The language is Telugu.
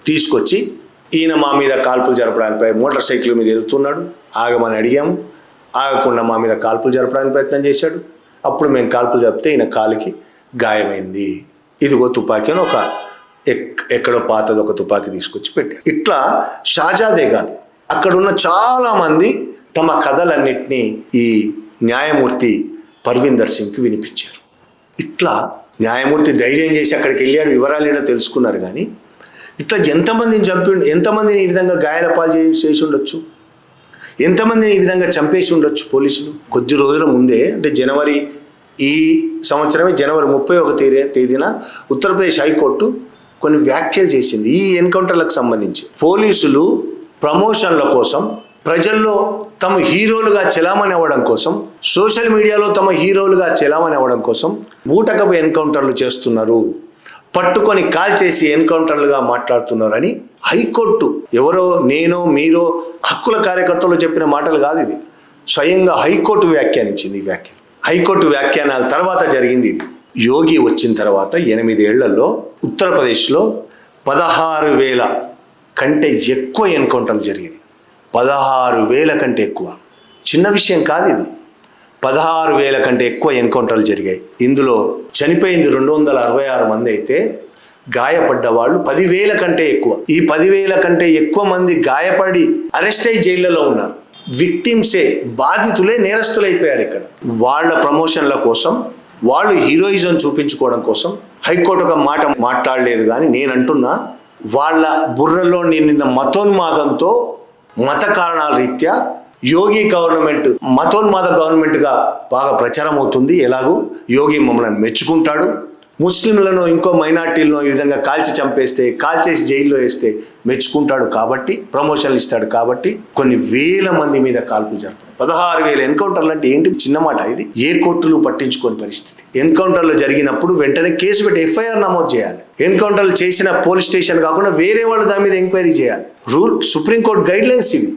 తీసుకొచ్చి ఈయన మా మీద కాల్పులు జరపడానికి మోటార్ సైకిల్ మీద వెళ్తున్నాడు, ఆగమని అడిగాము, ఆగకుండా మా మీద కాల్పులు జరపడానికి ప్రయత్నం చేశాడు. అప్పుడు మేము కాల్పులు జరిపితే ఈయన కాలుకి గాయమైంది. ఇదిగో తుపాకీ అని ఎక్కడో పాతది ఒక తుపాకీ తీసుకొచ్చి పెట్టారు. ఇట్లా షాజాదే కాదు, అక్కడున్న చాలామంది తమ కథలన్నింటినీ ఈ న్యాయమూర్తి పర్వీందర్ సింగ్కి వినిపించారు. ఇట్లా న్యాయమూర్తి ధైర్యం చేసి అక్కడికి వెళ్ళాడు, వివరాలు ఏంటో తెలుసుకున్నారు. కానీ ఇట్లా ఎంతమందిని ఎంతమందిని ఈ విధంగా గాయాల పాలు చేసి ఉండొచ్చు, ఎంతమందిని ఈ విధంగా చంపేసి ఉండొచ్చు పోలీసులు. కొద్ది రోజుల ముందే అంటే ఈ సంవత్సరమే జనవరి 31వ తేదీన ఉత్తరప్రదేశ్ హైకోర్టు కొన్ని వ్యాఖ్యలు చేసింది ఈ ఎన్కౌంటర్లకు సంబంధించి. పోలీసులు ప్రమోషన్ల కోసం, ప్రజల్లో తమ హీరోలుగా చెలామణి అవ్వడం కోసం, సోషల్ మీడియాలో తమ హీరోలుగా చెలామణి అవ్వడం కోసం బూటకపు ఎన్కౌంటర్లు చేస్తున్నారు, పట్టుకొని కాల్ చేసి ఎన్కౌంటర్లుగా మాట్లాడుతున్నారని హైకోర్టు, ఎవరో నేనో మీరో హక్కుల కార్యకర్తలు చెప్పిన మాటలు కాదు, ఇది స్వయంగా హైకోర్టు వ్యాఖ్యానించింది. ఈ వ్యాఖ్యలు హైకోర్టు వ్యాఖ్యానాల తర్వాత జరిగింది. ఇది యోగి వచ్చిన తర్వాత 8 ఏళ్లలో ఉత్తరప్రదేశ్లో 16,000 కంటే ఎక్కువ ఎన్కౌంటర్లు జరిగినాయి. 16,000 కంటే ఎక్కువ, చిన్న విషయం కాదు ఇది. 16,000 కంటే ఎక్కువ ఎన్కౌంటర్లు జరిగాయి. ఇందులో చనిపోయింది 266 మంది అయితే గాయపడ్డ వాళ్ళు 10,000 కంటే ఎక్కువ. ఈ 10,000 కంటే ఎక్కువ మంది గాయపడి అరెస్ట్ అయ్యి జైళ్లలో ఉన్నారు. విక్టిమ్సే, బాధితులే నేరస్తులైపోయారు. ఇక్కడ వాళ్ళ ప్రమోషన్ల కోసం, వాళ్ళు హీరోయిజం చూపించుకోవడం కోసం హైకోర్టు ఒక మాట మాట్లాడలేదు. కానీ నేను అంటున్నా, వాళ్ళ బుర్రలో నిన్న మతోన్మాదంతో, మత కారణాల రీత్యా యోగి గవర్నమెంట్ మతోన్మాద గవర్నమెంట్గా బాగా ప్రచారం అవుతుంది. ఎలాగూ యోగి మమ్మల్ని మెచ్చుకుంటాడు, ముస్లింలను ఇంకో మైనార్టీలను ఈ విధంగా కాల్చేసి జైల్లో వేస్తే మెచ్చుకుంటాడు, కాబట్టి ప్రమోషన్లు ఇస్తాడు. కాబట్టి కొన్ని వేల మంది మీద కాల్పులు జరపడం. 16,000 ఎన్కౌంటర్లు అంటే ఏంటి, చిన్న మాట ఇది. ఏ కోర్టులు పట్టించుకోని పరిస్థితి. ఎన్కౌంటర్లు జరిగినప్పుడు వెంటనే కేసు పెట్టి ఎఫ్ఐఆర్ నమోదు చేయాలి. ఎన్కౌంటర్లు చేసిన పోలీస్ స్టేషన్ కాకుండా వేరే వాళ్ళు దాని మీద ఎంక్వైరీ చేయాలి. సుప్రీంకోర్టు గైడ్ లైన్స్ ఇవి.